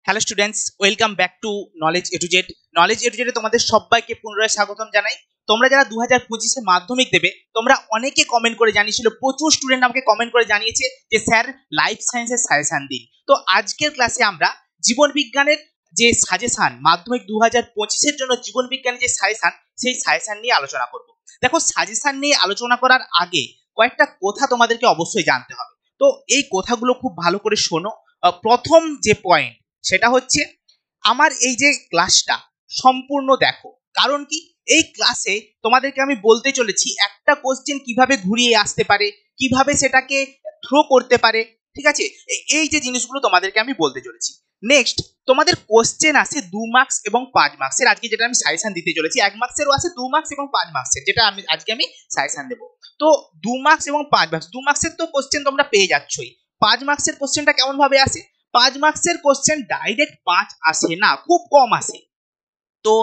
Hello students, welcome back to knowledge A to Z. Knowledge A to জেডে তোমাদের সবাইকে পুনরায় স্বাগতম জানাই। তোমরা যারা 2025-এ মাধ্যমিক দেবে, তোমরা অনেকে কমেন্ট করে জানিয়েছিল, প্রচুর স্টুডেন্ট আমাকে কমেন্ট করে জানিয়েছে যে স্যার লাইফ সায়েন্সের সাজেশন দিন। তো আজকের ক্লাসে আমরা জীবন বিজ্ঞানের যে সাজেশন, মাধ্যমিক 2025-এর জন্য জীবন বিজ্ঞানের যে সাজেশন, সেই সাজেশন নিয়ে আলোচনা করব। দেখো, সাজেশন নিয়ে আলোচনা করার আগে কয়েকটা কথা তোমাদেরকে অবশ্যই জানতে হবে। তো এই কথাগুলো খুব ভালো করে শোনো। প্রথম যে পয়েন্ট, সেটা হচ্ছে আমার এই যে ক্লাসটা সম্পূর্ণ দেখো। কারণ কি, এই ক্লাসে তোমাদেরকে আমি বলতে চলেছি একটা কোশ্চেন কিভাবে ঘুরিয়ে আসতে পারে, কিভাবে সেটাকে থ্রো করতে পারে। ঠিক আছে, এই যে জিনিসগুলো তোমাদেরকে আমি বলতে চলেছি। নেক্সট, তোমাদের কোশ্চেন আছে 2 মার্কস এবং 5 মার্কসের। আজকে যেটা আমি সাজেশন দিতে চলেছি, 1 মার্কসেরও আছে, 2 মার্কস এবং 5 মার্কসের, যেটা আজকে আমি সাজেশন দেবো। তো 2 মার্কস এবং 5 মার্কস, 2 মার্কসের তো কোশ্চেন তোমরা পেয়ে যাচ্ছই। 5 মার্কসের কোশ্চেনটা কেমন ভাবে আসে? 5 মার্কসের কোশ্চেন ডাইরেক্ট 5 আসে না, খুব কম আসে। তো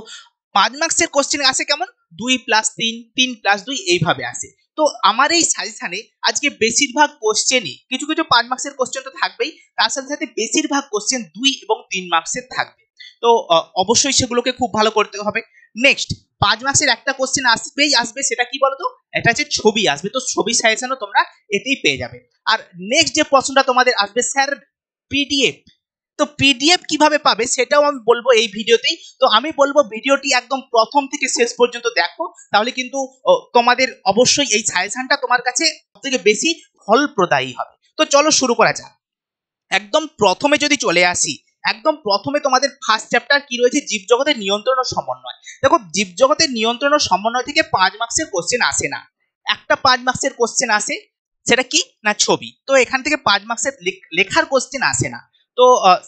5 মার্কসের কোশ্চেন আসে কেমন? 2 + 3, 3 + 2 এইভাবে আসে। তো আমার এই সাজেশনে আজকে বেশিরভাগ কোশ্চেনই, কিছু কিছু 5 মার্কসের কোশ্চেন তো থাকবেই, তার সাথে সাথে বেশিরভাগ কোশ্চেন 2 এবং 3 মার্কসের থাকবে। তো অবশ্যই সেগুলোকে খুব ভালো করতে হবে। নেক্সট, 5 মার্কসের একটা কোশ্চেন আসবেই আসবে, সেটা কি বলতো? এটা হচ্ছে ছবি আসবে। তো ছবি সাজেশনও তোমরা এতেই পেয়ে যাবে। আর নেক্সট যে প্রশ্নটা তোমাদের আসবে, স্যার পিডিএফ। তো পিডিএফ কিভাবে পাবে সেটাও আমি বলবো এই ভিডিওতেই। তো আমি বলবো ভিডিওটি একদম প্রথম থেকে শেষ পর্যন্ত দেখো, তাহলে কিন্তু তোমাদের অবশ্যই এই সাজেশনটা তোমার কাছে সবথেকে বেশি ফলপ্রদায়ী হবে। তো চলো শুরু করা যাক। একদম প্রথমে যদি চলে আসি, একদম প্রথমে তোমাদের ফার্স্ট চ্যাপ্টার কি রয়েছে? জীবজগতের নিয়ন্ত্রণ ও সমন্বয়। দেখো, জীবজগতের নিয়ন্ত্রণ ও সমন্বয় থেকে 5 মার্কসের কোশ্চেন আসে না। একটা 5 মার্কসের কোশ্চেন আসে, সেটা কি না ছবি। তো এখান থেকে 5 মার্কসের লেখার কোশ্চেন আসে না। তো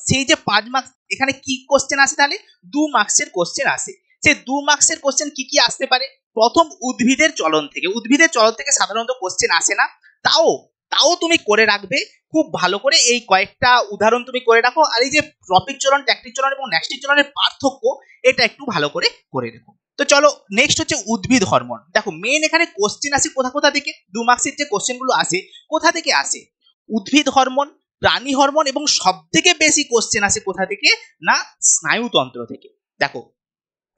সেই যে 5 মার্কস, এখানে কি কোশ্চেন আসে? তাহলে 2 মার্কসের কোশ্চেন আসে। সেই 2 মার্কসের কোশ্চেন কি কি আসতে পারে? প্রথম, উদ্ভিদের চলন থেকে। উদ্ভিদের চলন থেকে সাধারণত কোশ্চেন আসে না, তাও তাও তুমি করে রাখবে খুব ভালো করে। এই কয়েকটা উদাহরণ তুমি করে রাখো। আর এই যে ট্রপিক চলন, ট্যাকটিক চলন এবং ন্যাস্টিক চলনের পার্থক্য, এটা একটু ভালো করে করে রেখো। তো চলো নেক্সট হচ্ছে উদ্ভিদ হরমোন। দেখো, মেন এখানে কোশ্চেন আসে কোথা কোথা থেকে? 2 মার্কসের যে কোশ্চেনগুলো আসে, কোথা থেকে আসে? উদ্ভিদ হরমোন, প্রাণী হরমোন, এবং সব থেকে বেশি কোশ্চেন আসে কোথা থেকে না স্নায়ুতন্ত্র থেকে। দেখো,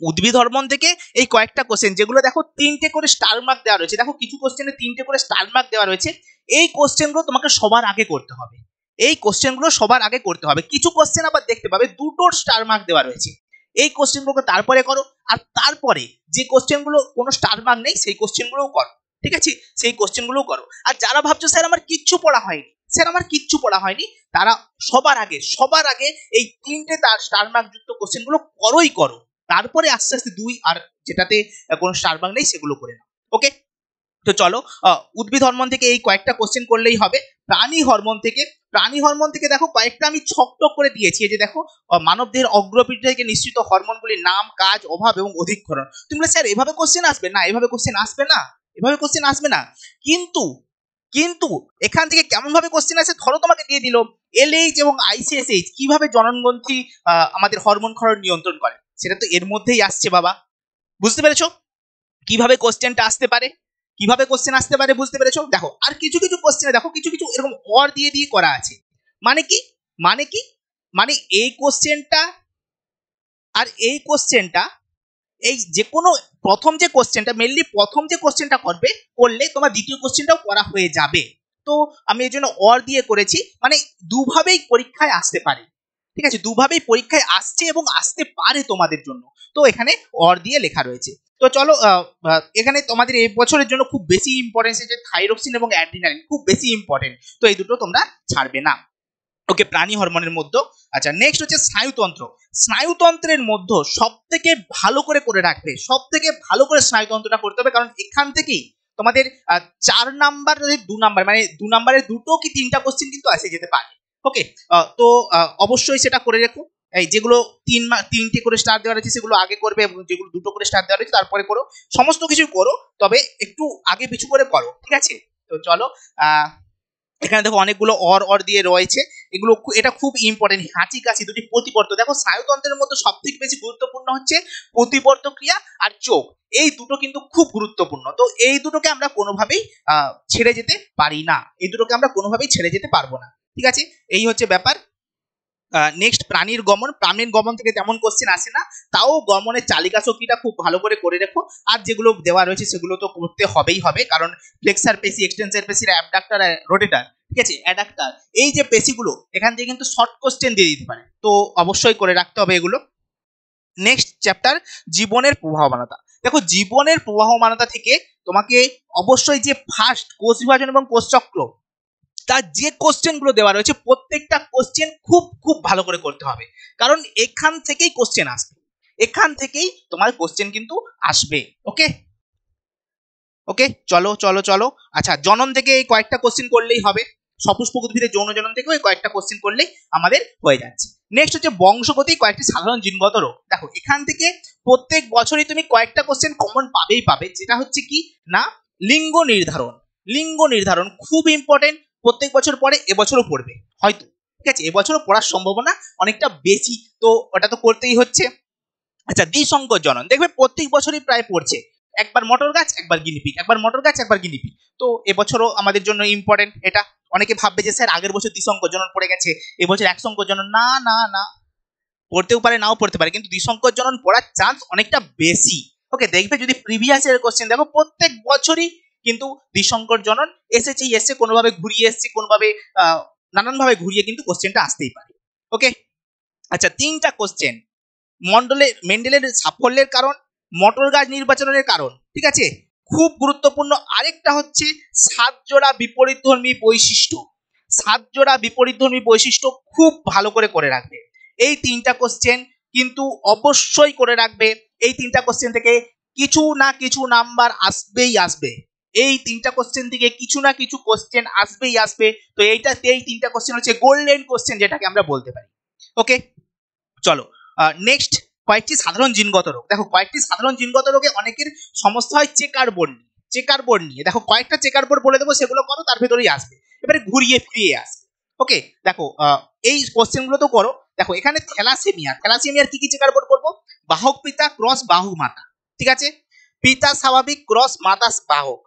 উদ্ভিদ হরমোন থেকে এই কয়েকটা কোশ্চেন, যেগুলো দেখো 3টে করে স্টার মার্ক দেওয়া রয়েছে। দেখো, কিছু কোশ্চেনে 3টে করে স্টার মার্ক দেওয়া রয়েছে। এই কোশ্চেনগুলো তোমাকে সবার আগে করতে হবে। এই কোশ্চেনগুলো সবার আগে করতে হবে। কিছু কোশ্চেন আবার দেখতে পাবে 2টো স্টার মার্ক দেওয়া রয়েছে। এই কোশ্চেনগুলোকে তারপরে করো। আর তারপরে যে কোশ্চেনগুলো কোনো স্টার মার্ক নেই, সেই কোশ্চেনগুলোও করো। ঠিক আছে, সেই কোশ্চেনগুলোও করো। আর যারা ভাবছো স্যার আমার কিচ্ছু পড়া হয়নি, স্যার আমার কিচ্ছু পড়া হয়নি, তারা সবার আগে এই 3টে তার স্টার মার্ক যুক্ত কোশ্চেনগুলো করোই করো। তারপরে আস্তে আস্তে 2 আর যেটাতে কোনো স্টার মার্ক নেই সেগুলো করে নাও। ওকে, তো চলো উদ্ভিদ হরমোন থেকে এই কয়েকটা কোশ্চেন করলেই হবে। প্রাণী হরমোন থেকে দেখো কয়েকটা আমি ছকটক করে দিয়েছি। এই যে দেখো, মানবদেহের অগ্রপীঠ থেকে নিঃসৃত হরমোনগুলির নাম, কাজ, অভাব এবং অধিকরণ। তুমি বলে স্যার এভাবে কোশ্চেন আসবে না, এভাবে কোশ্চেন আসবে না, এভাবে কোশ্চেন আসবে না। কিন্তু কিন্তু এখান থেকে কেমন ভাবে কোশ্চেন আসে? ধরো তোমাকে দিয়ে দিল এলএইচ এবং আইসিএসএইচ কিভাবে জননগ্রন্থি আমাদের হরমোন ক্ষরণ নিয়ন্ত্রণ করে, সেটা তো এর মধ্যেই আসছে বাবা। বুঝতে পেরেছো কিভাবে কোশ্চেনটা আসতে পারে? কিভাবে কোশ্চেন আসতে পারে বুঝতে পেরেছো? দেখো, আর কিছু কিছু কোশ্চেনে দেখো কিছু কিছু এরকম অর দিয়ে দিয়ে করা আছে। মানে কি? মানে কি? মানে এই কোশ্চেনটা আর এই কোশ্চেনটা, এই যে কোনো প্রথম যে কোশ্চেনটা, মেনলি প্রথম যে কোশ্চেনটা করলে তোমার দ্বিতীয় কোশ্চেনটাও করা হয়ে যাবে। তো আমি এই জন্য অর দিয়ে করেছি, মানে দুভাবেই পরীক্ষায় আসতে পারে। ঠিক আছে, দুভাবেই পরীক্ষায় আসছে এবং আসতে পারে তোমাদের জন্য। তো এখানে অর দিয়ে লেখা রয়েছে। তো চলো, এখানে তোমাদের এই বছরের জন্য খুব বেশি ইম্পর্টেন্স আছে থাইরক্সিন এবং অ্যাড্রিনালিন, খুব বেশি ইম্পর্টেন্ট। তো এই দুটো তোমরা ছাড়বে না। ওকে, প্রাণী হরমোনের মধ্যে। আচ্ছা, নেক্সট হচ্ছে স্নায়ুতন্ত্র। স্নায়ুতন্ত্রের মধ্যে সব থেকে ভালো করে রাখবে, সব থেকে ভালো করে স্নায়ুতন্ত্রটা করতে হবে, কারণ এখান থেকেই তোমাদের 4 নাম্বার 2 নাম্বার, মানে 2 নাম্বারের 2টো কি 3টা কোশ্চেন কিন্তু আসে যেতে পারে। ওকে, তো অবশ্যই সেটা করে রেখো। এই যেগুলো 3টে করে স্টার দেওয়া রয়েছে সেগুলো আগে করবে, এবং যেগুলো 2টো করে স্টার দেওয়া রয়েছে তারপরে করো। সমস্ত কিছু করো, তবে একটু আগে পিছু করে করো। ঠিক আছে, তো চলো, এখানে দেখো অনেকগুলো অর দিয়ে রয়েছে। এগুলো এটা খুব ইম্পর্টেন্ট। হাঁচি কাশি দুটি প্রতিবর্ত। দেখো, স্নায়ুতন্ত্রের মধ্যে সব থেকে বেশি গুরুত্বপূর্ণ হচ্ছে প্রতিবর্ত ক্রিয়া আর চোখ। এই দুটো কিন্তু খুব গুরুত্বপূর্ণ। তো এই দুটোকে আমরা কোনোভাবেই ছেড়ে যেতে পারি না, এই দুটোকে আমরা কোনোভাবেই ছেড়ে যেতে পারবো না। ঠিক আছে, এই হচ্ছে ব্যাপার। নেক্সট প্রাণীর গমন থেকে তেমন কোশ্চেন আসে না, তাও গমনের চালিকা শক্তিটা খুব ভালো করে রেখো। আর যেগুলো দেওয়া রয়েছে সেগুলো তো করতে হবে, কারণ ফ্লেক্সার পেশি, এক্সটেন্সর পেশি, অ্যাবডাক্টর, রোটেটর, ঠিক আছে, অ্যাডাক্টর, এই যে পেশিগুলো এখান থেকে কিন্তু শর্ট কোশ্চেন দিয়ে দিতে পারে, তো অবশ্যই করে রাখতে হবে এগুলো। নেক্সট চ্যাপ্টার, জীবনের প্রবাহমানতা। দেখো জীবনের প্রবাহমানতা থেকে তোমাকে অবশ্যই যে ফার্স্ট কোষ বিভাজন এবং কোষচক্র, তার যে কোশ্চেন গুলো দেওয়া রয়েছে প্রত্যেকটা কোশ্চেন খুব খুব ভালো করে করতে হবে, কারণ এখান থেকেই কোশ্চেন আসবে, এখান থেকেই তোমার কোশ্চেন কিন্তু আসবে। ওকে ওকে, চলো চলো চলো। আচ্ছা, জনন থেকে এই কয়েকটা কোশ্চেন করলেই হবে, সপুষ্পক উদ্ভিদের যৌন জনন থেকেও এই কয়েকটা কোশ্চেন করলেই আমাদের হয়ে যাচ্ছে। নেক্সট হচ্ছে বংশগতি, কয়েকটি সাধারণ জিনগত রোগ। দেখো এখান থেকে প্রত্যেক বছরই তুমি কয়েকটা কোশ্চেন কমন পাবে, যেটা হচ্ছে কি না, লিঙ্গ নির্ধারণ। লিঙ্গ নির্ধারণ খুব ইম্পর্টেন্ট, প্রত্যেক বছর পড়ে, এবছরও পড়বে হয়তো, ঠিক আছে, এবছরও পড়ার সম্ভাবনা অনেকটা বেশি, তো ওটা তো করতেই হচ্ছে। আচ্ছা, দ্বিসংকর জনন দেখবে প্রত্যেক বছরই প্রায় পড়ছে, একবার মটর গাছ একবার গিনিপিগ, একবার মটর গাছ একবার গিনিপিগ, তো এবছরও আমাদের জন্য ইম্পর্টেন্ট এটা। অনেকে ভাববে যে স্যার আগের বছর দ্বিসংকর জনন পড়ে গেছে, এবছর একসংকর জনন, না না না, পড়তেও পারে নাও পড়তে পারে, কিন্তু দ্বিসংকর জনন পড়ার চান্স অনেকটা বেশি। ওকে, দেখবে যদি প্রিভিয়াস এর কোশ্চেন দেখো প্রত্যেক বছরই কিন্তু দ্বিসংকর জনন এসে কোনোভাবে ঘুরিয়ে এসছে, কোনোভাবে নানান ভাবে ঘুরিয়ে কিন্তু কোশ্চেনটা আসতেই পারে। ওকে, আচ্ছা, 3টা কোশ্চেন, মেন্ডেলের সাফল্যের কারণ, মটর গাছ নির্বাচনের কারণ, ঠিক আছে, খুব গুরুত্বপূর্ণ। আরেকটা হচ্ছে 7 জোড়া বিপরীতধর্মী বৈশিষ্ট্য। 7 জোড়া বিপরীতধর্মী বৈশিষ্ট্য খুব ভালো করে রাখবে। এই 3টা কোশ্চেন কিন্তু অবশ্যই করে রাখবে। এই 3টা কোশ্চেন থেকে কিছু না কিছু নাম্বার আসবেই আসবে, এই 3টা কোশ্চেন থেকে কিছু না কিছু কোশ্চেন আসবেই আসবে। তো এই 3টা কোশ্চেন হচ্ছে গোল্ডেন কোশ্চেন, যেটাকে আমরা বলতে পারি। ওকে, চলো নেক্সট, কয়েকটি সাধারণ জিনগত রোগ। দেখো কয়েকটি সাধারণ জিনগত রোগে অনেকের সমস্যা হয় চেকার বোর্ড নিয়ে। দেখো কয়েকটা চেকার বোর্ড বলে দেবো, সেগুলো করো, তার ভেতরেই আসবে, এবারে ঘুরিয়ে ফিরিয়ে আসবে। ওকে, দেখো এই কোশ্চেন গুলো তো করো। দেখো এখানে থ্যালাসেমিয়ার কি কি চেকার বোর্ড করবো, বাহক পিতা ক্রস বাহক মাতা, ঠিক আছে, পিতা স্বাভাবিক ক্রস মাতা বাহক।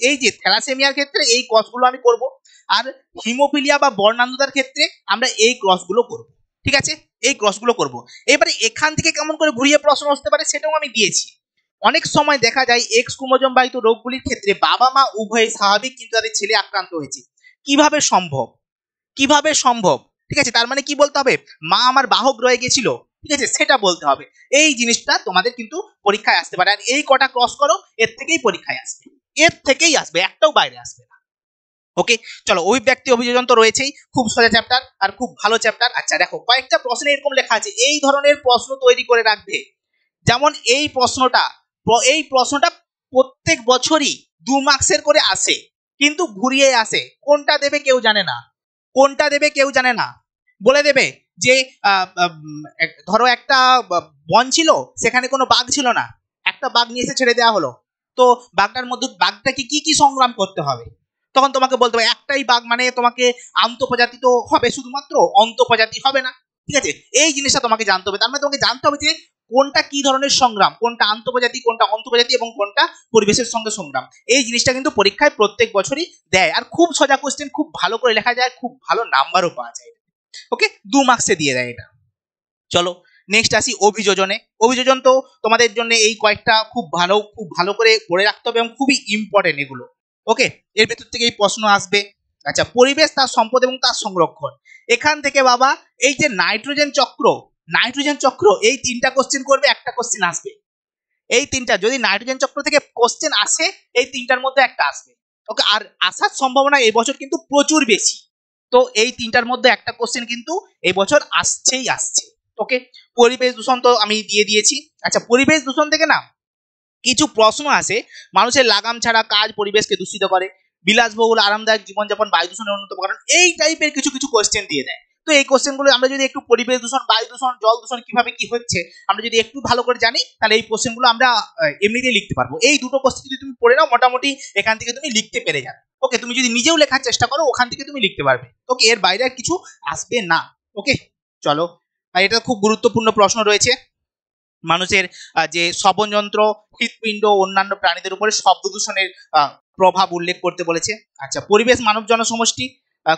এই যে থ্যালাসেমিয়ার ক্ষেত্রে এই ক্রসগুলো আমি করব, আর হিমোফিলিয়া বা বর্ণান্ধতার ক্ষেত্রে আমরা এই ক্রসগুলো করব, ঠিক আছে, এই ক্রসগুলো করব। এবারে এখান থেকে কেমন করে ঘুরিয়ে প্রশ্ন আসতে পারে সেটাও আমি দিয়েছি। অনেক সময় দেখা যায় এক্স ক্রোমোজোম বাহিত রোগগুলির ক্ষেত্রে বাবা মা উভয় স্বাভাবিক, কিন্তু তাদের ছেলে আক্রান্ত হয়েছে। কিভাবে সম্ভব, কিভাবে সম্ভব, ঠিক আছে, তার মানে কি বলতে হবে, মা আমার বাহক রয়ে গেছিল, ঠিক আছে, সেটা বলতে হবে। এই জিনিসটা তোমাদের কিন্তু পরীক্ষায় আসতে পারে, আর এই কটা ক্রস করো, এর থেকেই পরীক্ষায় আসবে, এর থেকেই আসবে, একটাও বাইরে আসবে না। ওকে, চলো, অভিব্যক্তি অভিযোজন তো রয়েছেই, খুব সোজা চ্যাপ্টার আর খুব ভালো চ্যাপ্টার। আচ্ছা দেখো কয়েকটা প্রশ্ন এরকম লেখা আছে, এই ধরনের প্রশ্ন তৈরি করে রাখবে। যেমন এই প্রশ্নটা প্রত্যেক বছরই 2 মার্কসের করে আসে, কিন্তু ঘুরিয়ে আসে, কোনটা দেবে কেউ জানে না, কোনটা দেবে কেউ জানে না। বলে দেবে যে ধরো একটা বন ছিল, সেখানে কোনো বাঘ ছিল না, একটা বাঘ নিয়ে এসে ছেড়ে দেওয়া হলো, তো বাঘটাকে কি কি সংগ্রাম করতে হবে, তখন তোমাকে বলতে হবে একটাই বাঘ, মানে তোমাকে আন্তঃপ্রজাতি তো হবে শুধুমাত্র, অন্তঃপ্রজাতি হবে না, ঠিক আছে, এই জিনিসটা তোমাকে জানতে হবে। তার মানে তোমাকে জানতে হবে যে কোনটা কি ধরনের সংগ্রাম, কোনটা আন্তঃপ্রজাতি, কোনটা অন্তঃপ্রজাতি, এবং কোনটা পরিবেশের সঙ্গে সংগ্রাম। এই জিনিসটা কিন্তু পরীক্ষায় প্রত্যেক বছরই দেয়, আর খুব সোজা কোশ্চেন, খুব ভালো করে লেখা যায়, খুব ভালো নাম্বারও পাওয়া যায়। ওকে, 2 মার্কসে দিয়ে দেয় এটা। চলো নেক্সট আসি অভিযোজনে। অভিযোজন তো তোমাদের জন্য এই কয়েকটা খুব ভালো করে পড়ে রাখতে হবে, এবং খুবই ইম্পর্টেন্ট এগুলো। ওকে, এর ভেতর থেকে এই প্রশ্ন আসবে। আচ্ছা, পরিবেশ, তার সম্পদ এবং তার সংরক্ষণ। এখান থেকে বাবা এই যে নাইট্রোজেন চক্র, এই 3টা কোশ্চেন করবে, একটা কোশ্চেন আসবে। এই 3টা যদি নাইট্রোজেন চক্র থেকে কোশ্চেন আসে, এই 3টার মধ্যে একটা আসবে। ওকে, আর আসার সম্ভাবনা এই বছর কিন্তু প্রচুর বেশি, তো এই 3টার মধ্যে একটা কোশ্চেন কিন্তু এই বছর আসছেই আসছে। ওকে, পরিবেশ দূষণ তো আমি দিয়ে দিয়েছি। আচ্ছা, পরিবেশ দূষণ থেকে না কিছু প্রশ্ন আসে, মানুষের লাগাম ছাড়া কাজ পরিবেশকে দূষিত করে, বিলাসবহুল আরামদায়ক জীবনযাপন বায়ু দূষণের অন্যতম কারণ, এই টাইপের কিছু কিছু কোশ্চেন দিয়ে দেয়। তো এই কোশ্চেনগুলো আমরা যদি একটু পরিবেশ দূষণ, বায়ু দূষণ, জল দূষণ কিভাবে কি হচ্ছে আমরা যদি একটু ভালো করে জানি, তাহলে এই কোশ্চেনগুলো আমরা এমনিতেই লিখতে পারবো। এই দুটো কোশ্চেন যদি তুমি পড়ে নাও, মোটামুটি এখান থেকে তুমি লিখতে পেরে যাবে। ওকে, তুমি যদি নিজেও লেখার চেষ্টা করো, ওখান থেকে তুমি লিখতে পারবে। ওকে, এর বাইরে আর কিছু আসবে না। ওকে, চলো, আর এটা খুব গুরুত্বপূর্ণ প্রশ্ন রয়েছে, মানুষের যে শ্রবণযন্ত্র, হৃৎপিণ্ড, অন্যান্য প্রাণীদের উপরে শব্দ দূষণের প্রভাব উল্লেখ করতে বলেছে। আচ্ছা, পরিবেশ মানব জনসমষ্টি,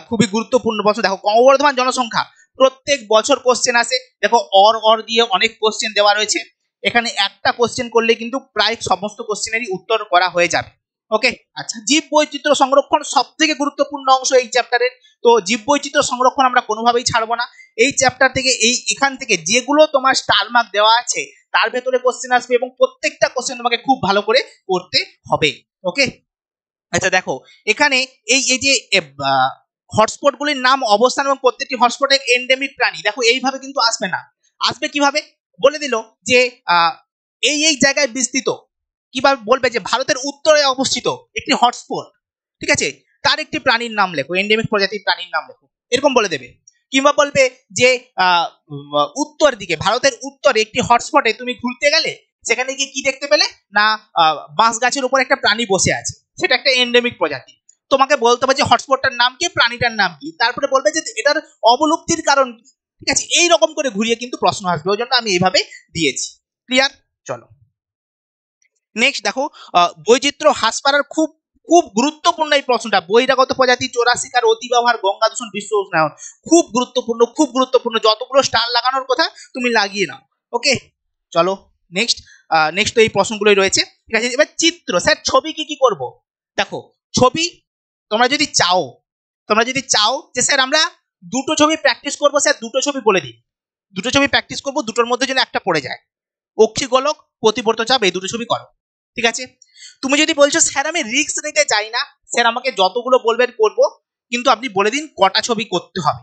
খুবই গুরুত্বপূর্ণ প্রশ্ন। দেখো ক্রমবর্ধমান জনসংখ্যা, প্রত্যেক বছর কোশ্চেন আসে। দেখো অর দিয়ে অনেক কোশ্চেন দেওয়া রয়েছে, এখানে একটা কোশ্চেন করলে কিন্তু প্রায় সমস্ত কোশ্চেনেরই উত্তর করা হয়ে যাবে। ওকে, আচ্ছা, জীব বৈচিত্র্য সংরক্ষণ সব থেকে গুরুত্বপূর্ণ অংশ এই চ্যাপ্টারের। তো জীব বৈচিত্র্য সংরক্ষণ আমরা কোনোভাবেই ছাড়বো না। এই চ্যাপ্টার থেকে এখান থেকে যেগুলো তোমার স্টার মার্ক দেওয়া আছে তার ভেতরে কোশ্চেন আসবে এবং প্রত্যেকটা কোশ্চেন তোমাকে খুব ভালো করে করতে হবে। ওকে, আচ্ছা দেখো এখানে এই যে হটস্পট গুলির নাম, অবস্থান এবং প্রত্যেকটি হটস্পটের এন্ডেমিক প্রাণী, দেখো এইভাবে কিন্তু আসবে না। আসবে কিভাবে, বলে দিল যে এই জায়গায় বিস্তৃত, কিভাবে বলবে যে ভারতের উত্তরে অবস্থিত একটি হটস্পট, ঠিক আছে, তার একটি প্রাণীর নাম লেখো, এন্ডেমিক প্রজাতির প্রাণীর নাম লেখো, এরকম বলে দেবে। কিংবা বলবে যে উত্তর দিকে, ভারতের উত্তরে একটি হটস্পটে তুমি ঘুরতে গেলে সেখানে গিয়ে কি দেখতে পেলে না বাঁশ গাছের উপর একটা প্রাণী বসে আছে, সেটা একটা এন্ডেমিক প্রজাতি। তোমাকে বলতে হবে যে হটস্পটটার নাম কি, প্রাণীটার নাম কি, তারপরে বলবে যে এটার অবলুপ্তির কারণ কি। ঠিক আছে, এইরকম করে ঘুরিয়ে কিন্তু প্রশ্ন আসবে, ওই জন্য আমি এইভাবে দিয়েছি। ক্লিয়ার? চলো নেক্সট দেখো, বৈচিত্র্য হ্রাস পাওয়ার খুব খুব গুরুত্বপূর্ণ এই প্রশ্নটা, বহিরাগত প্রজাতি, চোরা শিকার, অতি ব্যবহার, গঙ্গা দূষণ, বিশ্ব উষ্ণায়ন, খুব গুরুত্বপূর্ণ, খুব গুরুত্বপূর্ণ, যতগুলো স্টার লাগানোর কথা তুমি লাগিয়ে নাও। ওকে, চলো নেক্সট। নেক্সট তো এই প্রশ্নগুলোই রয়েছে। ঠিক আছে, এবার চিত্র, স্যার ছবি কি কি করব? দেখো ছবি তোমরা যদি চাও যে স্যার আমরা দুটো ছবি প্র্যাকটিস করবো, স্যার দুটো ছবি বলে দিন, দুটো ছবি প্র্যাকটিস করবো, দুটোর মধ্যে যেন একটা পড়ে যায়, অক্ষিগোলক, প্রতিবর্ত চাপ, এই দুটো ছবি করো। ঠিক আছে, তুমি যদি বলছো স্যার আমি রিস্ক নিতে চাই না, স্যার আমাকে যতগুলো বলবেন করবো, কিন্তু আপনি বলে দিন কটা ছবি করতে হবে,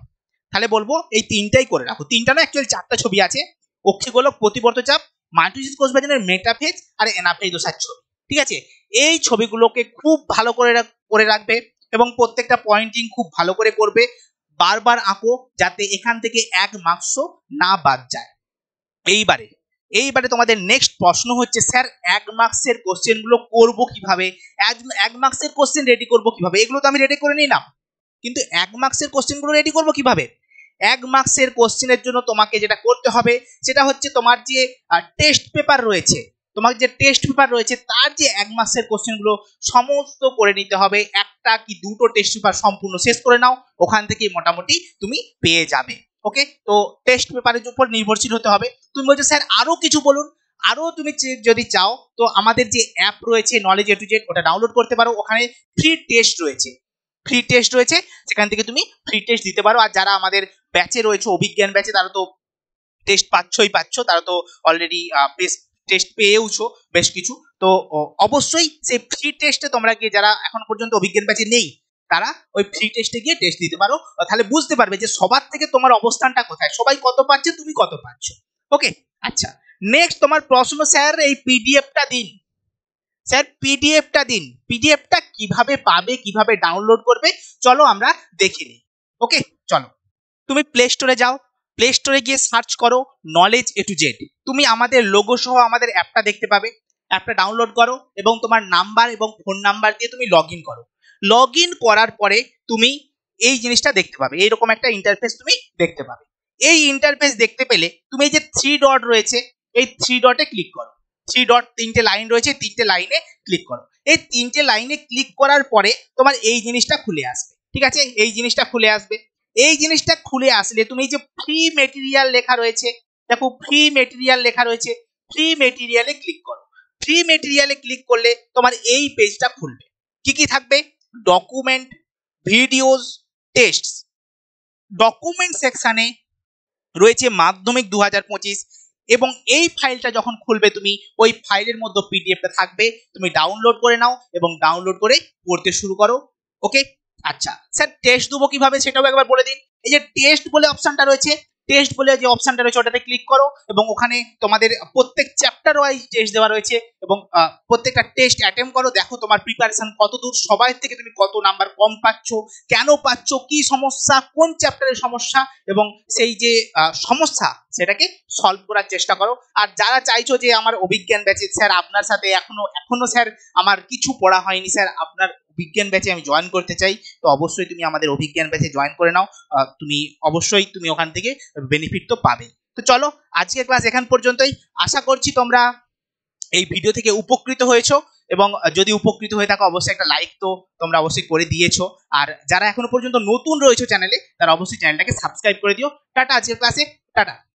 তাহলে বলবো এই তিনটাই করে রাখো। তিনটা না, অ্যাকচুয়ালি চারটা ছবি আছে, অক্ষিগোলক, প্রতিবর্ত চাপ, মাল্টিসিস কোষবিভাজনের মেটাফেজ আর এনাফেইডোসার ছবি। ঠিক আছে, এই ছবিগুলোকে খুব ভালো করে রাখবে এবং প্রত্যেকটা পয়েন্টিং খুব ভালো করে করবে, বারবার আঁকো যাতে এখান থেকে এক মার্কসও না বাদ যায়। এইবারে তোমাদের নেক্সট প্রশ্ন হচ্ছে স্যার এক মার্কসের কোশ্চেন গুলো করবো কিভাবে, এক মার্কসের কোশ্চেন রেডি করবো কিভাবে? এগুলো তো আমি রেডি করে নিলাম, কিন্তু এক মার্কসের কোশ্চেন গুলো রেডি করবো কিভাবে? এক মার্কসের কোশ্চেনের জন্য তোমাকে যেটা করতে হবে সেটা হচ্ছে তোমার যে টেস্ট পেপার রয়েছে, তার যে এক মার্কসের কোশ্চেন গুলো সমস্ত করে নিতে হবে। একটা কি দুটো টেস্ট পেপার সম্পূর্ণ শেষ করে নাও, ওখান থেকে মোটামুটি তুমি পেয়ে যাবে। ওকে, তো টেস্ট পেপারের উপর নির্ভরশীল হতে হবে। তুমি বলছো স্যার আরো কিছু বলুন, আরো তুমি যদি চাও তো আমাদের যে অ্যাপ রয়েছে নলেজ এ টু জেড, ওটা ডাউনলোড করতে পারো, ওখানে ফ্রি টেস্ট রয়েছে, সেখান থেকে তুমি ফ্রি টেস্ট দিতে পারো। আর যারা আমাদের ব্যাচে রয়েছে, অভিজ্ঞান ব্যাচে, তারা তো টেস্ট পাচ্ছ, তারা তো অলরেডি টেস্ট পেয়েওছো বেশ কিছু। তো অবশ্যই সেই ফ্রি টেস্টে তোমরা গিয়ে, যারা এখন পর্যন্ত অভিজ্ঞান ব্যাচে নেই, তারা ওই ফ্রি টেস্টে গিয়ে টেস্ট দিতে পারো, তাহলে বুঝতে পারবে যে সবার থেকে তোমার অবস্থানটা কোথায়, সবাই কত পাচ্ছে, তুমি কত পাচ্ছ। ওকে, আচ্ছা নেক্সট তোমার প্রশ্ন, স্যার এই পিডিএফটা দিন, পিডিএফটা কিভাবে পাবে, কিভাবে ডাউনলোড করবে, চলো আমরা দেখে নিই। ওকে, চলো তুমি প্লে স্টোরে যাও, প্লে স্টোরে গিয়ে সার্চ করো নলেজ এ টু জেড, তুমি আমাদের লোগো সহ আমাদের অ্যাপটা দেখতে পাবে। অ্যাপটা ডাউনলোড করো এবং তোমার নাম্বার এবং ফোন নাম্বার দিয়ে তুমি লগ ইন করো। লগ ইন করার পরে তুমি এই জিনিসটা দেখতে পাবে, এইরকম একটা ইন্টারফেস তুমি দেখতে পাবে। এই ইন্টারফেস দেখতে পেলে তুমি এই যে থ্রি ডট রয়েছে, এই থ্রি ডটে ক্লিক করো। থ্রি ডট, তিনটে লাইন রয়েছে, তিনটে লাইনে ক্লিক করো। এই তিনটে লাইনে ক্লিক করার পরে তোমার এই জিনিসটা খুলে আসবে। ঠিক আছে, এই জিনিসটা খুলে আসলে তুমি যে ফ্রি মেটেরিয়াল লেখা রয়েছে, দেখো ফ্রি মেটেরিয়াল লেখা রয়েছে, ফ্রি মেটেরিয়ালে ক্লিক করো। ফ্রি মেটেরিয়ালে ক্লিক করলে তোমার এই পেজটা খুলবে। কি কি থাকবে? Document, videos, test. ডকুমেন্ট সেকশনে রয়েছে মাধ্যমিক 2025 এবং এই ফাইলটা যখন খুলবে তুমি, ওই ফাইলের মধ্যে পিডিএফটা থাকবে, তুমি ডাউনলোড করে নাও এবং ডাউনলোড করে পড়তে শুরু করো। ওকে, আচ্ছা স্যার টেস্ট দেবো কিভাবে সেটাও একবার বলে দিন। এই যে টেস্ট বলে অপশনটা রয়েছে, ওটাতে ক্লিক করো এবং ওখানে তোমাদের প্রত্যেক চ্যাপ্টার ওয়াইজ টেস্ট দেওয়া রয়েছে এবং প্রত্যেকটা টেস্ট অ্যাটেম্প করো, দেখো তোমার প্রিপারেশন কত দূর, সবাই থেকে তুমি কত নাম্বার কম পাচ্ছ, কেন পাচ্ছ, কি সমস্যা, কোন চ্যাপ্টারের সমস্যা, এবং সেই যে সমস্যা সেটাকে সলভ করার চেষ্টা করো। আর যারা চাইছো যে আমার অভিজ্ঞান ব্যাচে স্যার আপনার সাথে এখনো স্যার আমার কিছু পড়া হয়নি, স্যার আপনার বিজ্ঞান ব্যাচে আমি জয়েন করতে চাই, তো অবশ্যই তুমি আমাদের অভিজ্ঞান ব্যাচে জয়েন করে নাও, তুমি অবশ্যই তুমি ওখান থেকে বেনিফিট তো পাবে। তো চলো আজকের ক্লাস এখান পর্যন্তই, আশা করছি তোমরা এই ভিডিও থেকে উপকৃত হয়েছো এবং যদি উপকৃত হয়ে থাকো অবশ্যই একটা লাইক তো তোমরা অবশ্যই করে দিয়েছো। আর যারা এখনো পর্যন্ত নতুন রয়েছে চ্যানেলে তারা অবশ্যই চ্যানেলটাকে সাবস্ক্রাইব করে দিও। টাটা, আজকের ক্লাসে টাটা।